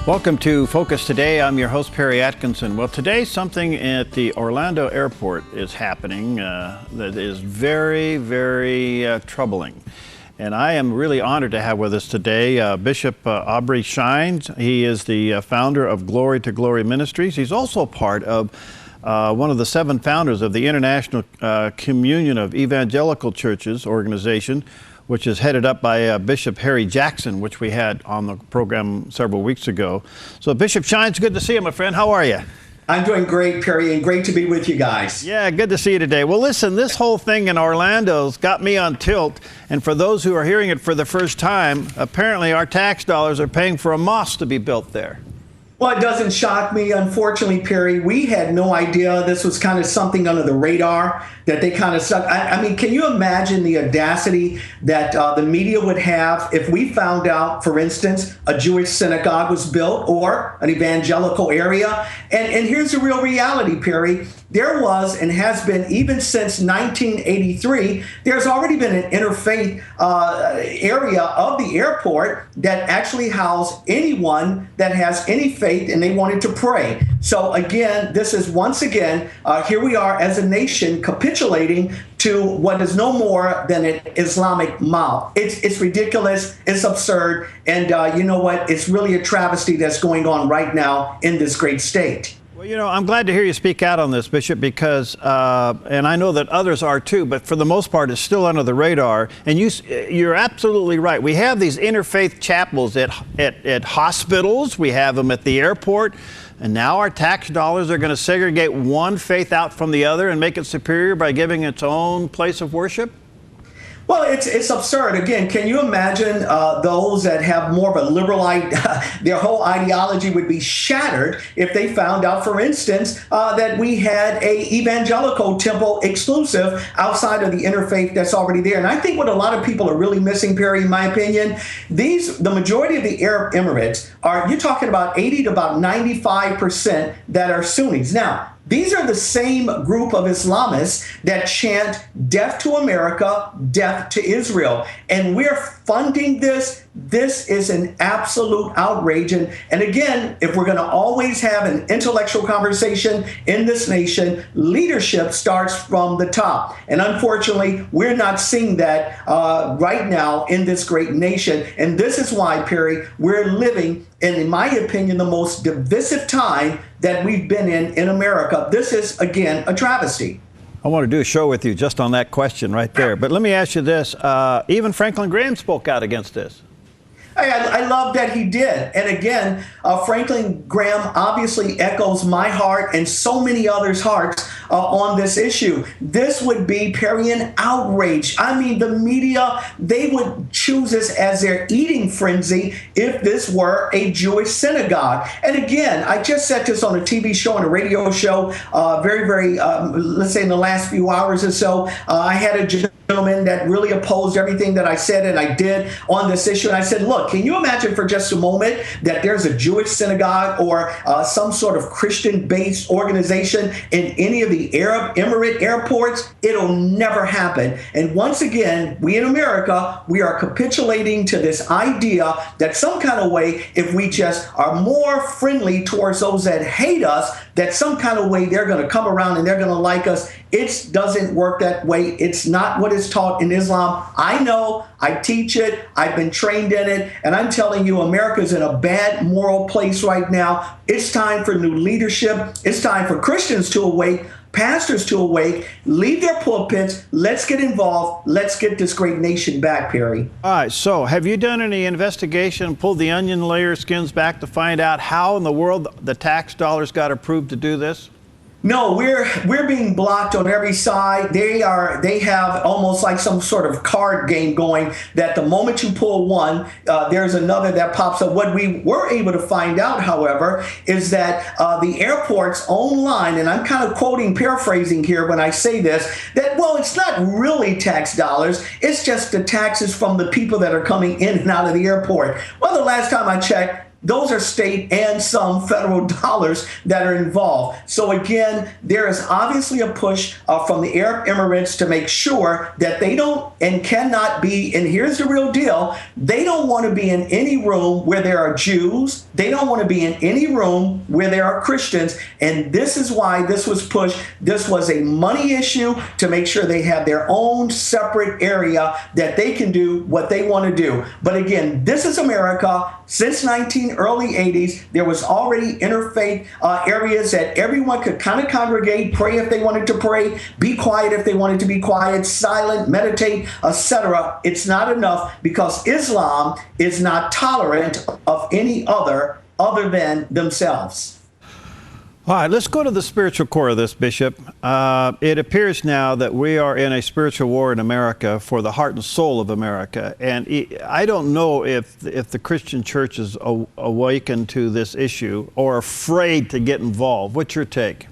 Welcome to Focus Today. I'm your host, Perry Atkinson. Well, today something at the Orlando airport is happening that is very, very troubling. And I am really honored to have with us today Bishop Aubrey Shines. He is the founder of Glory to Glory Ministries. He's also part of one of the 7 founders of the International Communion of Evangelical Churches organization, which is headed up by Bishop Harry Jackson, which we had on the program several weeks ago. So Bishop Shines, good to see you, my friend. How are you? I'm doing great, Perry, and great to be with you guys. Yeah, good to see you today. Well, listen, this whole thing in Orlando's got me on tilt. And for those who are hearing it for the first time, apparently our tax dollars are paying for a mosque to be built there. Well, it doesn't shock me. Unfortunately, Perry, we had no idea this was kind of something under the radar that they kind of stuck. I mean, can you imagine the audacity that the media would have if we found out, for instance, a Jewish synagogue was built or an evangelical area? And here's the real reality, Perry. There was and has been, even since 1983, there's already been an interfaith area of the airport that actually housed anyone that has any faith and they wanted to pray. So again, this is once again, here we are as a nation capitulating to what is no more than an Islamic mob. It's ridiculous, it's absurd, and you know what? It's really a travesty that's going on right now in this great state. Well, you know, I'm glad to hear you speak out on this, Bishop, because, and I know that others are too, but for the most part, it's still under the radar. And you're absolutely right. We have these interfaith chapels at hospitals. We have them at the airport. And now our tax dollars are going to segregate one faith out from the other and make it superior by giving its own place of worship? Well, it's absurd. Again, can you imagine those that have more of a liberal, their whole ideology would be shattered if they found out, for instance, that we had a evangelical temple exclusive outside of the interfaith that's already there. And I think what a lot of people are really missing, Perry, in my opinion, the majority of the Arab Emirates you're talking about 80 to about 95% that are Sunnis. Now, these are the same group of Islamists that chant death to America, death to Israel. And we're funding this. This is an absolute outrage. And again, if we're going to always have an intellectual conversation in this nation, leadership starts from the top. And unfortunately, we're not seeing that right now in this great nation. And this is why, Perry, we're living in my opinion, the most divisive time that we've been in America. This is, again, a travesty. I want to do a show with you just on that question right there. But let me ask you this. Even Franklin Graham spoke out against this. I love that he did. And again, Franklin Graham obviously echoes my heart and so many others' hearts on this issue. This would be, Perry, an outrage. I mean, the media, they would choose this as their eating frenzy if this were a Jewish synagogue. And again, I just said this on a TV show and a radio show let's say in the last few hours or so. I had a gentleman that really opposed everything that I said and I did on this issue. And I said, look, can you imagine for just a moment that there's a Jewish synagogue or some sort of Christian-based organization in any of the Arab Emirate airports? It'll never happen. And once again, we in America, we are capitulating to this idea that some kind of way, if we just are more friendly towards those that hate us, that some kind of way they're going to come around and they're going to like us. It doesn't work that way. It's not what is taught in Islam. I know, I teach it, I've been trained in it, and I'm telling you, America's in a bad moral place right now. It's time for new leadership. It's time for Christians to awake, pastors to awake, leave their pulpits. Let's get involved. Let's get this great nation back, Perry. All right, so have you done any investigation, pulled the onion layer skins back to find out how in the world the tax dollars got approved to do this? No, we're being blocked on every side. They have almost like some sort of card game going that the moment you pull one, there's another that pops up. What we were able to find out, however, is that the airport's own line, and I'm kind of paraphrasing here when I say this, that, well, it's not really tax dollars. It's just the taxes from the people that are coming in and out of the airport. Well, the last time I checked, those are state and some federal dollars that are involved. So again, there is obviously a push from the Arab Emirates to make sure that they don't and cannot be, and here's the real deal, they don't want to be in any room where there are Jews. They don't want to be in any room where there are Christians. And this is why this was pushed. This was a money issue to make sure they have their own separate area that they can do what they want to do. But again, this is America. Since early 80s, there was already interfaith areas that everyone could kind of congregate, pray if they wanted to pray, be quiet if they wanted to be quiet, silent, meditate, etc. It's not enough because Islam is not tolerant of any other than themselves. All right, let's go to the spiritual core of this, Bishop. It appears now that we are in a spiritual war in America for the heart and soul of America. And I don't know if the Christian church is awakened to this issue or afraid to get involved. What's your take?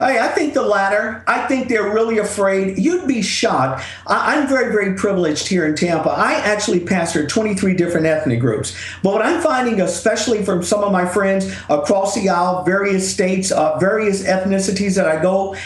I think the latter. I think they're really afraid. You'd be shocked. I'm very, very privileged here in Tampa. I actually pastor 23 different ethnic groups. But what I'm finding, especially from some of my friends across the aisle, various states, various ethnicities that I go,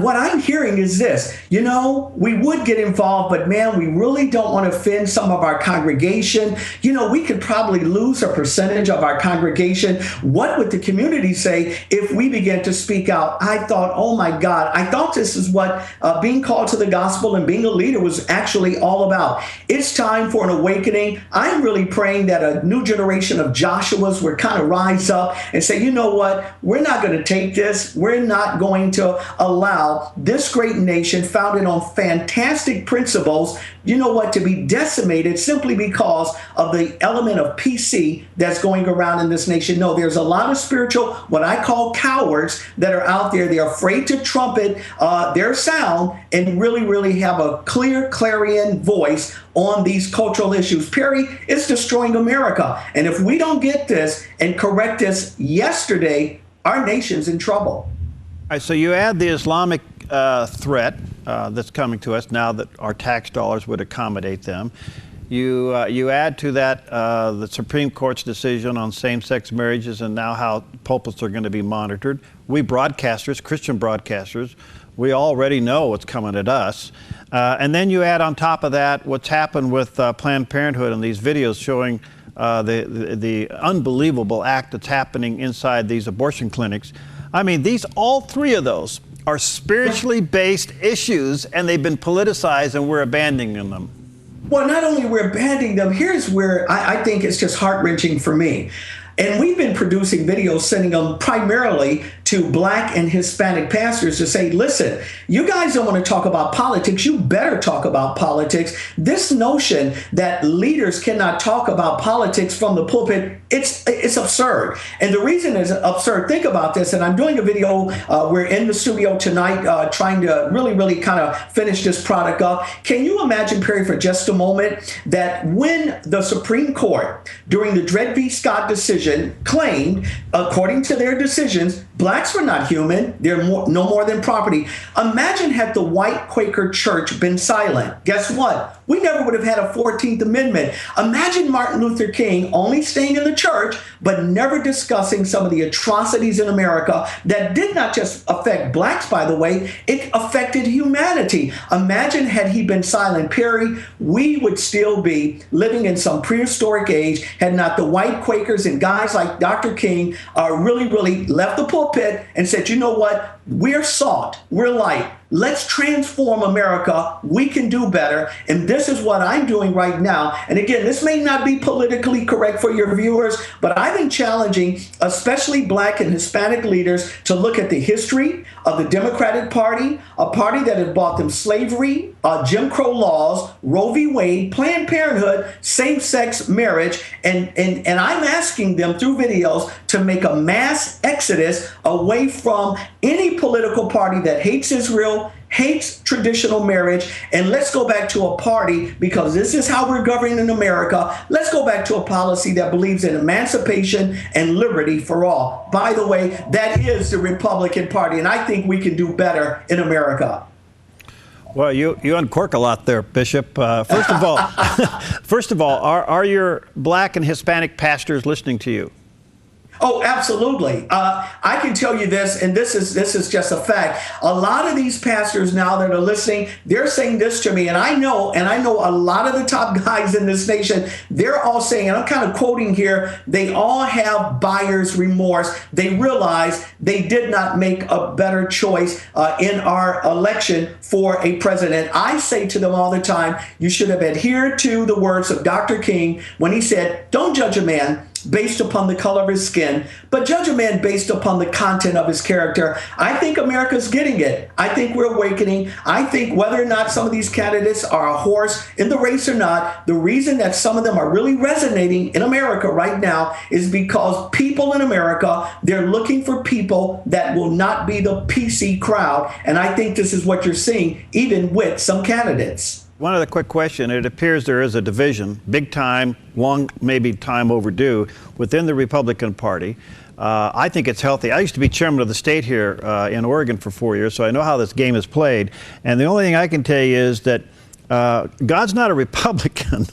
what I'm hearing is this. You know, we would get involved, but man, we really don't want to offend some of our congregation. You know, we could probably lose a percentage of our congregation. What would the community say if we began to speak out? I thought, oh my God, I thought this is what being called to the gospel and being a leader was actually all about. It's time for an awakening. I'm really praying that a new generation of Joshuas would kind of rise up and say, you know what, we're not going to take this. We're not going to allow this great nation founded on fantastic principles, you know what, to be decimated simply because of the element of PC that's going around in this nation. No, there's a lot of spiritual, what I call cowards that are out there. They're afraid to trumpet their sound and really, really have a clear clarion voice on these cultural issues. Perry, it's destroying America. And if we don't get this and correct this yesterday, our nation's in trouble. All right, so you add the Islamic threat that's coming to us now that our tax dollars would accommodate them. You add to that the Supreme Court's decision on same-sex marriages and now how pulpits are going to be monitored. We broadcasters, Christian broadcasters, we already know what's coming at us. And then you add on top of that what's happened with Planned Parenthood and these videos showing the unbelievable act that's happening inside these abortion clinics. I mean, all three of those are spiritually based issues, and they've been politicized, and we're abandoning them. Well, not only we're abandoning them, here's where I think it's just heart-wrenching for me. And we've been producing videos, sending them primarily to Black and Hispanic pastors to say, listen, you guys don't want to talk about politics. You better talk about politics. This notion that leaders cannot talk about politics from the pulpit, it's absurd. And the reason it's absurd, think about this, and I'm doing a video, we're in the studio tonight trying to really kind of finish this product up. Can you imagine, Perry, for just a moment, that when the Supreme Court, during the Dred v. Scott decision, claimed, according to their decisions, blacks were not human. They're no more than property. Imagine had the white Quaker church been silent. Guess what? We never would have had a 14th Amendment. Imagine Martin Luther King only staying in the church, but never discussing some of the atrocities in America that did not just affect blacks, by the way, it affected humanity. Imagine had he been silent, Perry, we would still be living in some prehistoric age had not the white Quakers and guys like Dr. King really left the pulpit and said, you know what, we're salt, we're light. Let's transform America. We can do better. And this is what I'm doing right now. And again, this may not be politically correct for your viewers, but I've been challenging especially Black and Hispanic leaders to look at the history of the Democratic Party, a party that had bought them slavery, Jim Crow laws, Roe v. Wade, Planned Parenthood, same-sex marriage. And I'm asking them through videos to make a mass exodus away from any political party that hates Israel, hates traditional marriage, and let's go back to a party, because this is how we're governing in America. Let's go back to a policy that believes in emancipation and liberty for all. By the way, that is the Republican Party, and I think we can do better in America. Well, you uncork a lot there, Bishop. First of all, are your Black and Hispanic pastors listening to you? Oh, absolutely. I can tell you this, and this is just a fact. A lot of these pastors now that are listening, they're saying this to me, and I know a lot of the top guys in this nation, they're all saying, and I'm kind of quoting here, they all have buyer's remorse. They realize they did not make a better choice in our election for a president. I say to them all the time, you should have adhered to the words of Dr. King when he said, don't judge a man based upon the color of his skin, but judge a man based upon the content of his character. I think America's getting it. I think we're awakening. I think whether or not some of these candidates are a horse in the race or not, the reason that some of them are really resonating in America right now is because people in America, they're looking for people that will not be the PC crowd. And I think this is what you're seeing even with some candidates. One other quick question. It appears there is a division, big time, long, maybe time overdue, within the Republican Party. I think it's healthy. I used to be chairman of the state here in Oregon for 4 years, so I know how this game is played. And the only thing I can tell you is that God's not a Republican.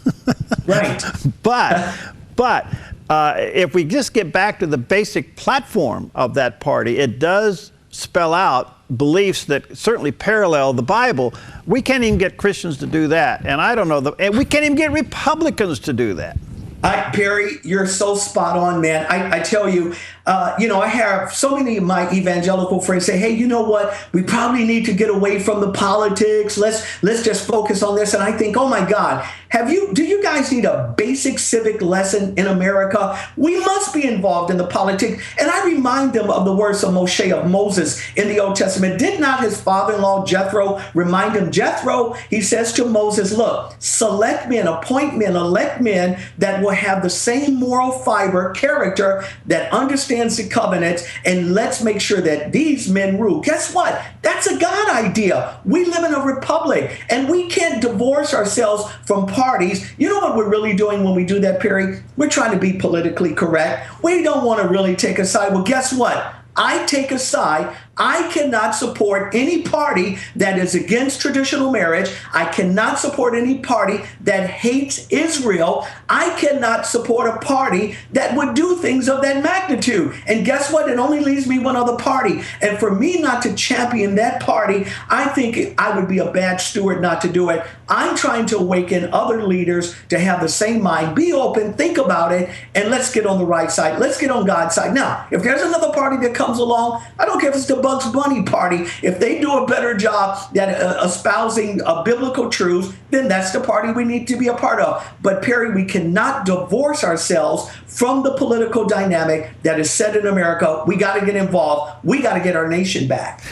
Right. But if we just get back to the basic platform of that party, it does spell out beliefs that certainly parallel the Bible. We can't even get Christians to do that. And I don't know, and we can't even get Republicans to do that. Perry, you're so spot on, man. I tell you, I have so many of my evangelical friends say, hey, you know what? We probably need to get away from the politics. Let's just focus on this. And I think, oh my God, do you guys need a basic civic lesson in America? We must be involved in the politics. And I remind them of the words of Moshe, of Moses in the Old Testament. Did not his father-in-law Jethro remind him? Jethro, he says to Moses, look, select men, appoint men, elect men that will have the same moral fiber, character, that understands the covenants, and let's make sure that these men rule. Guess what? That's a God idea. We live in a republic, and we can't divorce ourselves from parties. You know what we're really doing when we do that, Perry? We're trying to be politically correct. We don't want to really take a side. Well, guess what? I take a side. I cannot support any party that is against traditional marriage. I cannot support any party that hates Israel. I cannot support a party that would do things of that magnitude. And guess what? It only leaves me one other party. And for me not to champion that party, I think I would be a bad steward not to do it. I'm trying to awaken other leaders to have the same mind, be open, think about it, and let's get on the right side. Let's get on God's side. Now, if there's another party that comes along, I don't care if it's the Bugs Bunny party. If they do a better job at espousing biblical truths, then that's the party we need to be a part of. But Perry, we cannot divorce ourselves from the political dynamic that is set in America. We got to get involved. We got to get our nation back.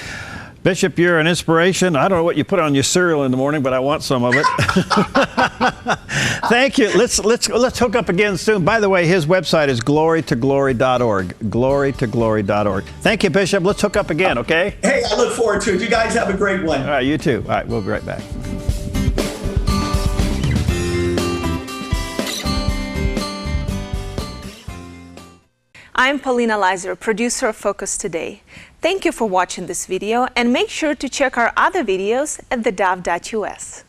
Bishop, you're an inspiration. I don't know what you put on your cereal in the morning, but I want some of it. Thank you. Let's hook up again soon. By the way, his website is glorytoglory.org. Glorytoglory.org. Thank you, Bishop. Let's hook up again, okay? Hey, I look forward to it. You guys have a great one. All right, you too. All right, we'll be right back. I'm Paulina Leiser, producer of Focus Today. Thank you for watching this video, and make sure to check our other videos at thedove.us.